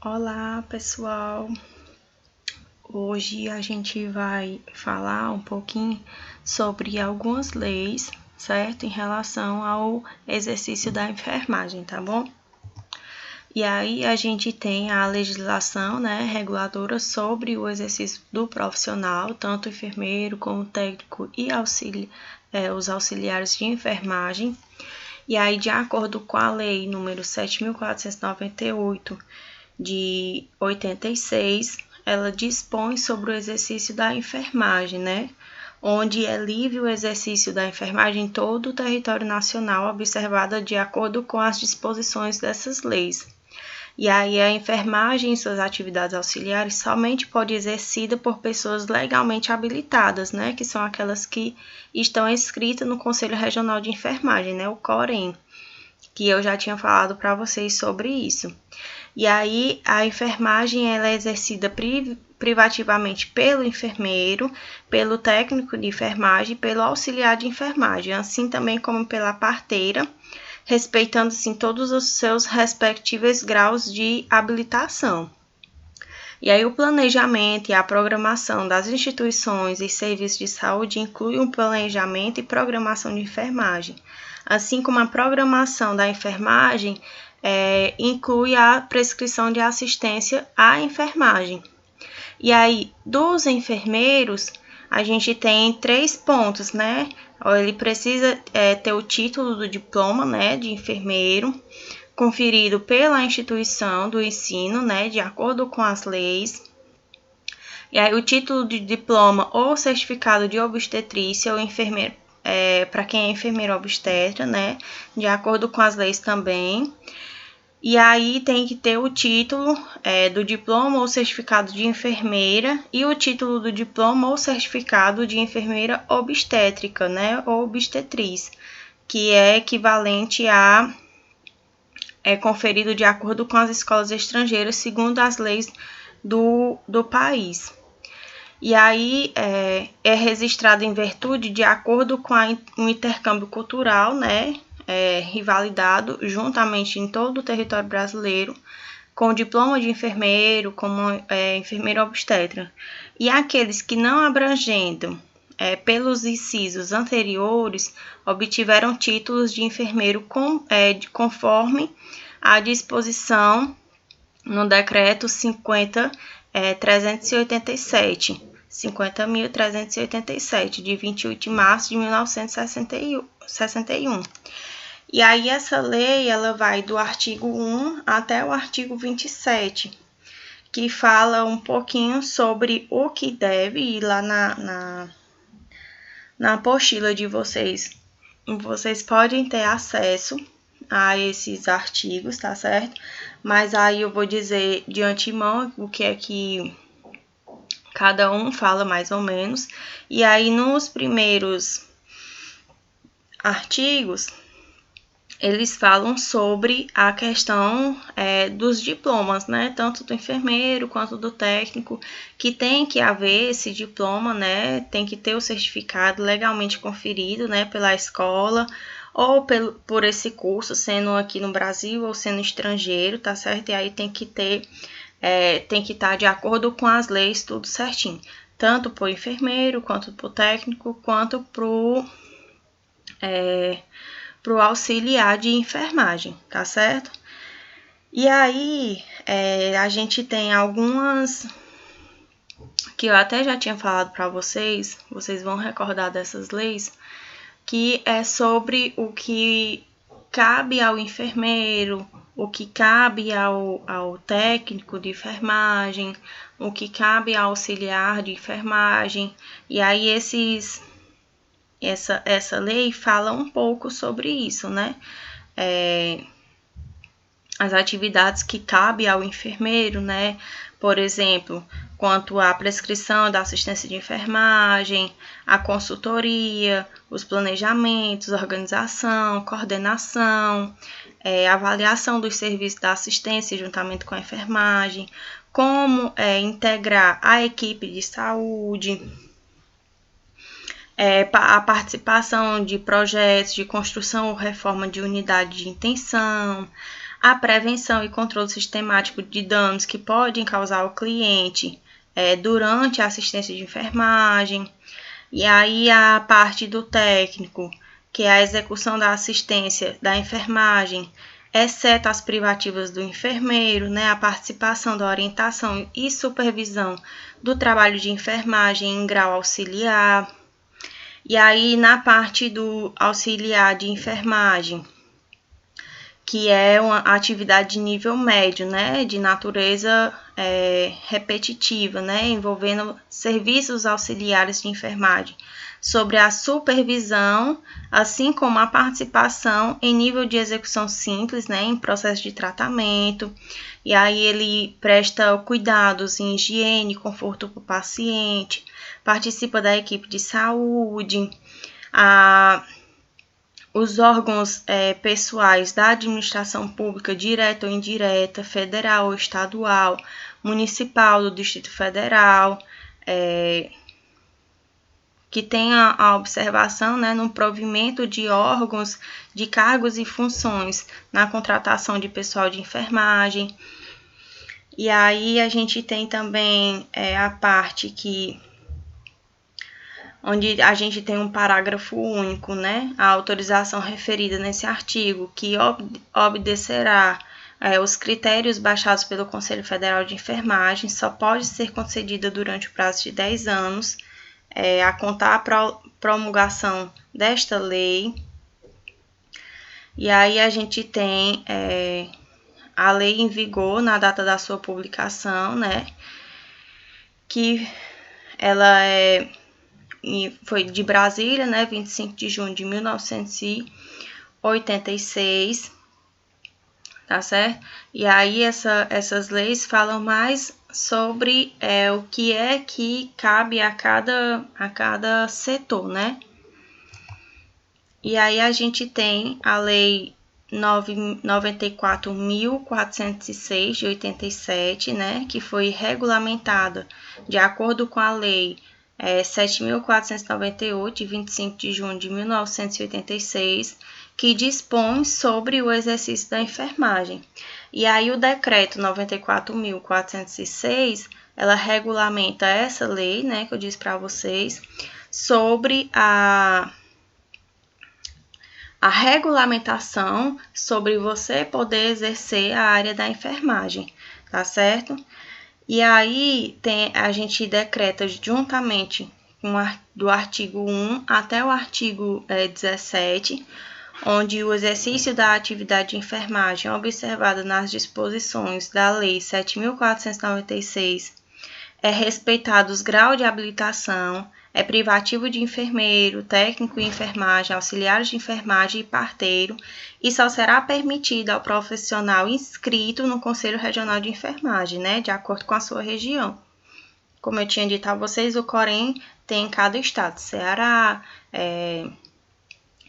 Olá, pessoal! Hoje a gente vai falar um pouquinho sobre algumas leis, certo? Em relação ao exercício da enfermagem, tá bom? E aí a gente tem a legislação, reguladora sobre o exercício do profissional, tanto enfermeiro como técnico e os auxiliares de enfermagem. E aí, de acordo com a lei número 7.498, de 86, ela dispõe sobre o exercício da enfermagem, onde é livre o exercício da enfermagem em todo o território nacional, observada de acordo com as disposições dessas leis. E aí a enfermagem em suas atividades auxiliares somente pode ser exercida por pessoas legalmente habilitadas, que são aquelas que estão inscritas no Conselho Regional de Enfermagem, o COREN, que eu já tinha falado para vocês sobre isso. E aí a enfermagem ela é exercida privativamente pelo enfermeiro, pelo técnico de enfermagem e pelo auxiliar de enfermagem, assim também como pela parteira, respeitando sim todos os seus respectivos graus de habilitação. E aí o planejamento e a programação das instituições e serviços de saúde inclui um planejamento e programação de enfermagem, assim como a programação da enfermagem inclui a prescrição de assistência à enfermagem. E aí, dos enfermeiros, a gente tem 3 pontos, Ele precisa ter o título do diploma, de enfermeiro, conferido pela instituição do ensino, de acordo com as leis. E aí, o título de diploma ou certificado de obstetrícia ou enfermeiro, para quem é enfermeiro obstetra, de acordo com as leis também. E aí tem que ter o título do diploma ou certificado de enfermeira e o título do diploma ou certificado de enfermeira obstétrica, ou obstetriz, que é equivalente a conferido de acordo com as escolas estrangeiras, segundo as leis do país. E aí é registrado em virtude de acordo com o intercâmbio cultural, rivalidado juntamente em todo o território brasileiro, com diploma de enfermeiro, como enfermeiro obstetra. E aqueles que não abrangendo pelos incisos anteriores, obtiveram títulos de enfermeiro conforme a disposição no decreto 50.387, de 28 de março de 1961. E aí essa lei ela vai do artigo 1 até o artigo 27, que fala um pouquinho sobre o que deve ir lá na apostila de vocês. Vocês podem ter acesso a esses artigos, tá certo? Mas aí eu vou dizer de antemão o que é que cada um fala mais ou menos. E aí nos primeiros artigos eles falam sobre a questão dos diplomas, tanto do enfermeiro quanto do técnico, que tem que haver esse diploma, tem que ter o certificado legalmente conferido, pela escola ou por esse curso, sendo aqui no Brasil ou sendo estrangeiro, tá certo? E aí tem que estar de acordo com as leis, tudo certinho, tanto para o enfermeiro, quanto para o técnico, quanto para o auxiliar de enfermagem, tá certo? E aí, a gente tem algumas que eu até já tinha falado para vocês vão recordar dessas leis, que é sobre o que cabe ao enfermeiro, o que cabe ao técnico de enfermagem, o que cabe ao auxiliar de enfermagem, e aí essa lei fala um pouco sobre isso, as atividades que cabe ao enfermeiro, por exemplo, quanto à prescrição da assistência de enfermagem, a consultoria, os planejamentos, organização, coordenação, avaliação dos serviços da assistência juntamente com a enfermagem, como integrar a equipe de saúde, a participação de projetos de construção ou reforma de unidade de intenção, a prevenção e controle sistemático de danos que podem causar ao cliente durante a assistência de enfermagem. E aí a parte do técnico, que é a execução da assistência da enfermagem, exceto as privativas do enfermeiro, né, a participação da orientação e supervisão do trabalho de enfermagem em grau auxiliar. E aí na parte do auxiliar de enfermagem, que é uma atividade de nível médio, né, de natureza repetitiva, né, envolvendo serviços auxiliares de enfermagem, sobre a supervisão, assim como a participação em nível de execução simples, né, em processo de tratamento, e aí ele presta cuidados em higiene e conforto para o paciente, participa da equipe de saúde, os órgãos pessoais da administração pública, direta ou indireta, federal ou estadual, municipal do Distrito Federal, que tenha a observação, né, no provimento de órgãos, de cargos e funções na contratação de pessoal de enfermagem. E aí a gente tem também a parte onde a gente tem um parágrafo único, né? A autorização referida nesse artigo, que obedecerá os critérios baixados pelo Conselho Federal de Enfermagem, só pode ser concedida durante o prazo de 10 anos, a contar a promulgação desta lei. E aí a gente tem a lei em vigor na data da sua publicação, né? Que ela foi de Brasília, né, 25 de junho de 1986, tá certo? E aí essas leis falam mais sobre o que é que cabe a cada setor, né? E aí a gente tem a lei 94.406 de 87, né, que foi regulamentada de acordo com a lei 7.498, de 25 de junho de 1986, que dispõe sobre o exercício da enfermagem. E aí o decreto 94.406, ela regulamenta essa lei, né, que eu disse para vocês, sobre a regulamentação sobre você poder exercer a área da enfermagem, tá certo? E aí a gente decreta juntamente do artigo 1 até o artigo 17, onde o exercício da atividade de enfermagem observada nas disposições da Lei 7.496 é respeitado os graus de habilitação, é privativo de enfermeiro, técnico de enfermagem, auxiliares de enfermagem e parteiro, e só será permitido ao profissional inscrito no Conselho Regional de Enfermagem, né, de acordo com a sua região. Como eu tinha dito a vocês, o COREN tem em cada estado, Ceará,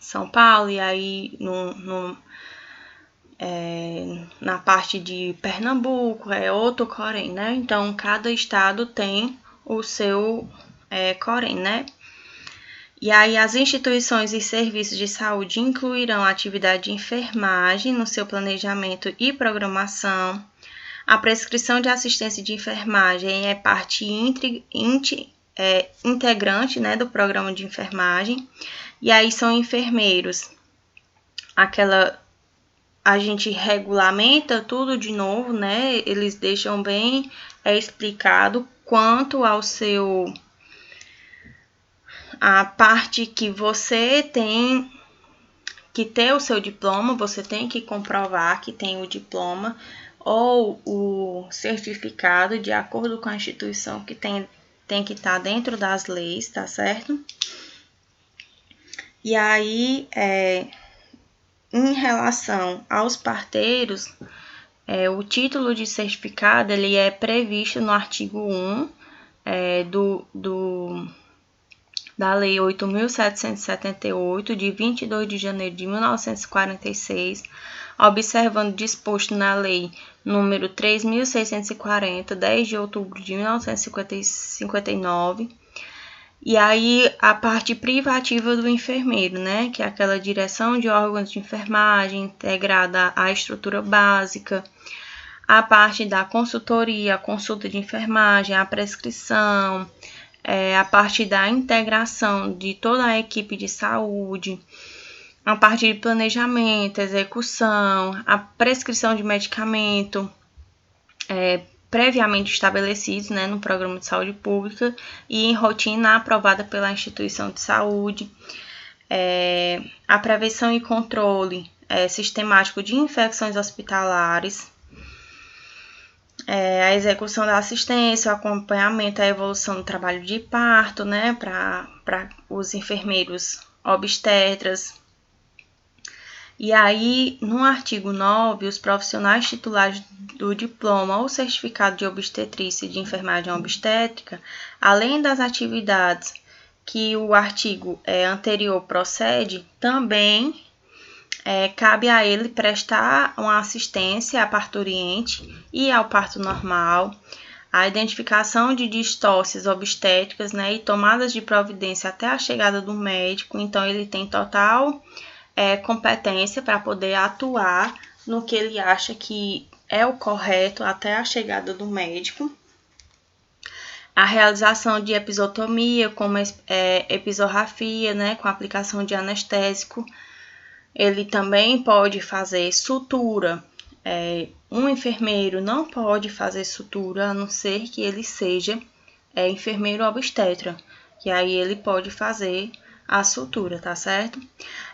São Paulo, e aí na parte de Pernambuco é outro COREN, né? Então, cada estado tem o seu COREN, né? E aí as instituições e serviços de saúde incluirão a atividade de enfermagem no seu planejamento e programação. A prescrição de assistência de enfermagem é parte integrante, né, do programa de enfermagem. E aí são enfermeiros. A gente regulamenta tudo de novo, né? Eles deixam bem explicado quanto ao a parte que você tem que ter o seu diploma, você tem que comprovar que tem o diploma ou o certificado de acordo com a instituição que tem que estar dentro das leis, tá certo? E aí, em relação aos parteiros, o título de certificado ele é previsto no artigo 1 da Lei 8.778, de 22 de janeiro de 1946, observando disposto na Lei número 3.640, 10 de outubro de 1959, E aí, a parte privativa do enfermeiro, né? Que é aquela direção de órgãos de enfermagem integrada à estrutura básica, a parte da consultoria, a consulta de enfermagem, a prescrição, a parte da integração de toda a equipe de saúde, a parte de planejamento, execução, a prescrição de medicamento, previamente estabelecidos, né, no programa de saúde pública e em rotina aprovada pela instituição de saúde, a prevenção e controle sistemático de infecções hospitalares, a execução da assistência, o acompanhamento, a evolução do trabalho de parto, né, para os enfermeiros obstetras. E aí, no artigo 9, os profissionais titulares do diploma ou certificado de obstetrícia e de enfermagem obstétrica, além das atividades que o artigo anterior procede, também cabe a ele prestar uma assistência à parturiente e ao parto normal, a identificação de distócias obstétricas, né, e tomadas de providência até a chegada do médico. Então, ele tem total competência para poder atuar no que ele acha que é o correto até a chegada do médico. A realização de episiotomia, como episorrafia, né, com aplicação de anestésico. Ele também pode fazer sutura. Um enfermeiro não pode fazer sutura a não ser que ele seja enfermeiro obstetra, que aí ele pode fazer a sutura, tá certo?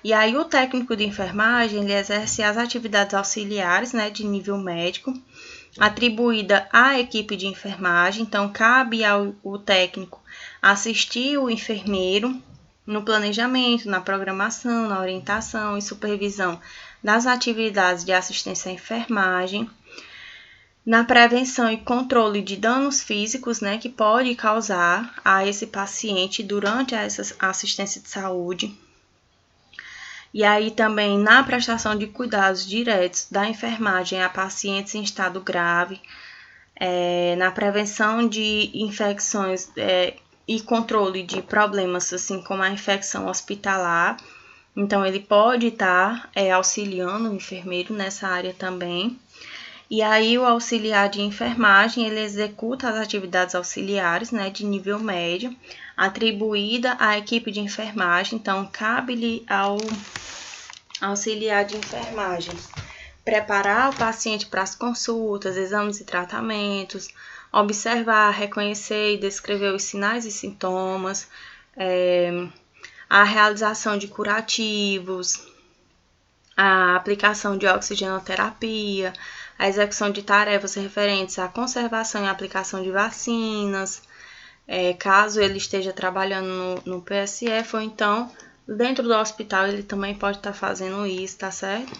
E aí o técnico de enfermagem, ele exerce as atividades auxiliares, né, de nível médico, atribuída à equipe de enfermagem. Então, cabe ao técnico assistir o enfermeiro no planejamento, na programação, na orientação e supervisão das atividades de assistência à enfermagem, na prevenção e controle de danos físicos, né, que pode causar a esse paciente durante essa assistência de saúde. E aí também na prestação de cuidados diretos da enfermagem a pacientes em estado grave, na prevenção de infecções e controle de problemas, assim como a infecção hospitalar. Então, ele pode estar auxiliando o enfermeiro nessa área também. E aí, o auxiliar de enfermagem, ele executa as atividades auxiliares, né, de nível médio, atribuída à equipe de enfermagem. Então, cabe-lhe ao auxiliar de enfermagem preparar o paciente para as consultas, exames e tratamentos, observar, reconhecer e descrever os sinais e sintomas, a realização de curativos, a aplicação de oxigenoterapia, a execução de tarefas referentes à conservação e aplicação de vacinas, caso ele esteja trabalhando no PSF, ou então dentro do hospital ele também pode estar fazendo isso, tá certo?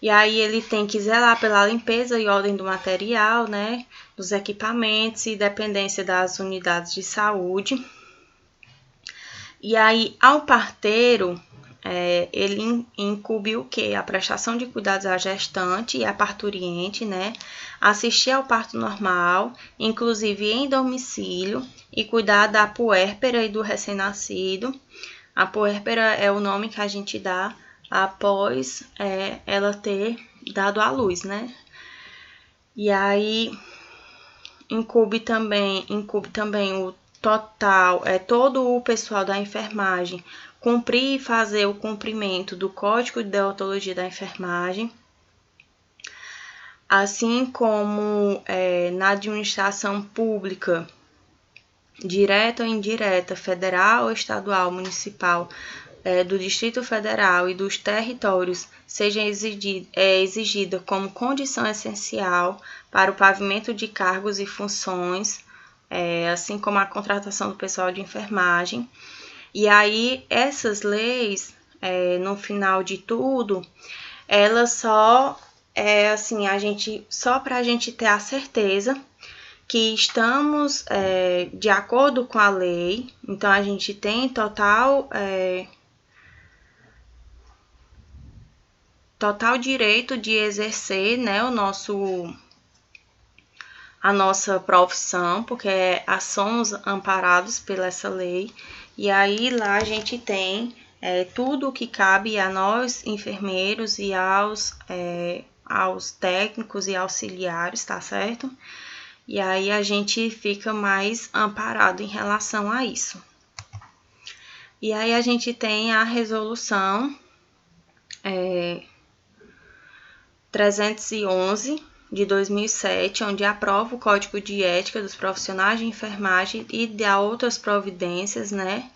E aí ele tem que zelar pela limpeza e ordem do material, né, dos equipamentos e dependência das unidades de saúde. E aí, ao parteiro, ele incube o quê? A prestação de cuidados à gestante e à parturiente, né? Assistir ao parto normal, inclusive em domicílio, e cuidar da puérpera e do recém-nascido. A puérpera é o nome que a gente dá após ela ter dado à luz, né? E aí, incube também o total, todo o pessoal da enfermagem cumprir e fazer o cumprimento do Código de Deontologia da Enfermagem, assim como na administração pública, direta ou indireta, federal ou estadual, municipal, do Distrito Federal e dos territórios, seja exigida como condição essencial para o pavimento de cargos e funções, assim como a contratação do pessoal de enfermagem. E aí, essas leis, no final de tudo, elas só, só para a gente ter a certeza que estamos de acordo com a lei. Então, a gente tem total direito de exercer, né, a nossa profissão, porque somos amparados pela essa lei. E aí lá a gente tem tudo o que cabe a nós, enfermeiros, e aos técnicos e auxiliares, tá certo? E aí a gente fica mais amparado em relação a isso. E aí a gente tem a resolução 311 de 2007, onde aprova o Código de Ética dos Profissionais de Enfermagem e dá outras providências, né?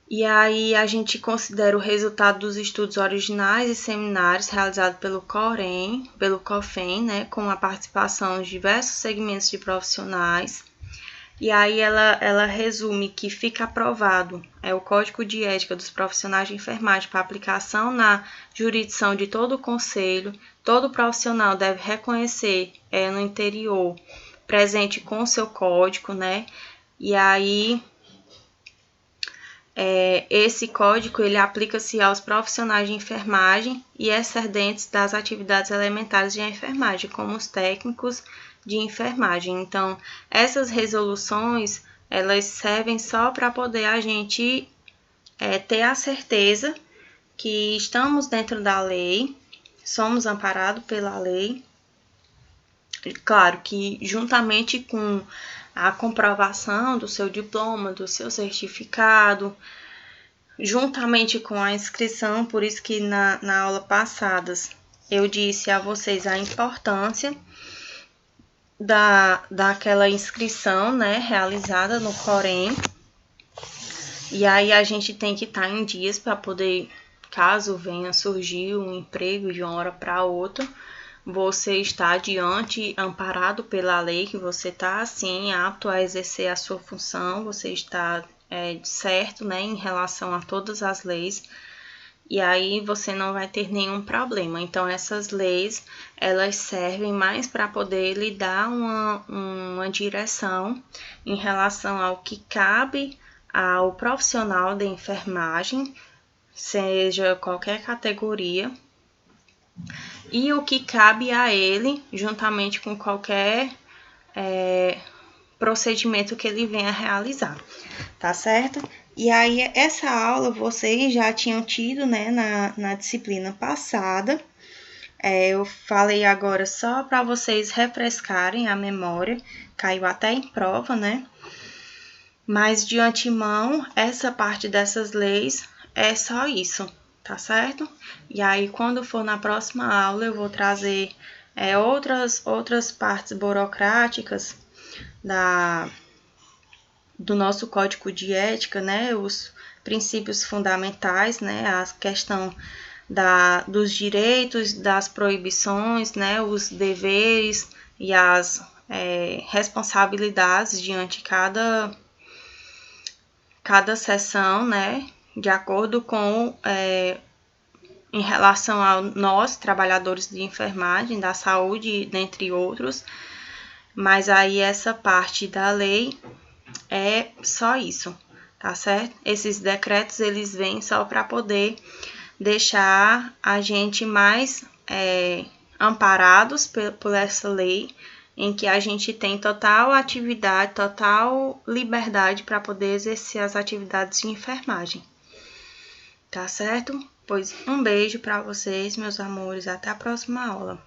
E aí a gente considera o resultado dos estudos originais e seminários realizados pelo COFEN, né, com a participação de diversos segmentos de profissionais. E aí ela resume que fica aprovado o Código de Ética dos Profissionais de Enfermagem para aplicação na jurisdição de todo o Conselho. Todo profissional deve reconhecer no interior presente com o seu código, né? E aí esse código ele aplica-se aos profissionais de enfermagem e excedentes das atividades elementares de enfermagem, como os técnicos de enfermagem. Então, essas resoluções, elas servem só para poder a gente ter a certeza que estamos dentro da lei, somos amparados pela lei. Claro que juntamente com a comprovação do seu diploma, do seu certificado, juntamente com a inscrição, por isso que na aula passada eu disse a vocês a importância daquela inscrição, né, realizada no Corém. E aí a gente tem que estar em dias para poder, caso venha surgir um emprego de uma hora para outra, você está amparado pela lei, que você está, assim, apto a exercer a sua função, você está certo, né, em relação a todas as leis, e aí você não vai ter nenhum problema. Então, essas leis, elas servem mais para poder lhe dar uma direção em relação ao que cabe ao profissional de enfermagem, seja qualquer categoria, e o que cabe a ele, juntamente com qualquer procedimento que ele venha realizar, tá certo? E aí, essa aula vocês já tinham tido, né, na disciplina passada. Eu falei agora só para vocês refrescarem a memória, caiu até em prova, né? Mas de antemão, essa parte dessas leis é só isso, tá certo? E aí, quando for na próxima aula, eu vou trazer outras partes burocráticas do nosso código de ética, né? Os princípios fundamentais, né? A questão dos direitos, das proibições, né? Os deveres e as responsabilidades diante de cada sessão, né? De acordo com em relação a nós, trabalhadores de enfermagem, da saúde, dentre outros. Mas aí essa parte da lei é só isso, tá certo? Esses decretos, eles vêm só para poder deixar a gente mais amparados por essa lei, em que a gente tem total atividade, total liberdade para poder exercer as atividades de enfermagem. Tá certo? Pois um beijo para vocês, meus amores. Até a próxima aula.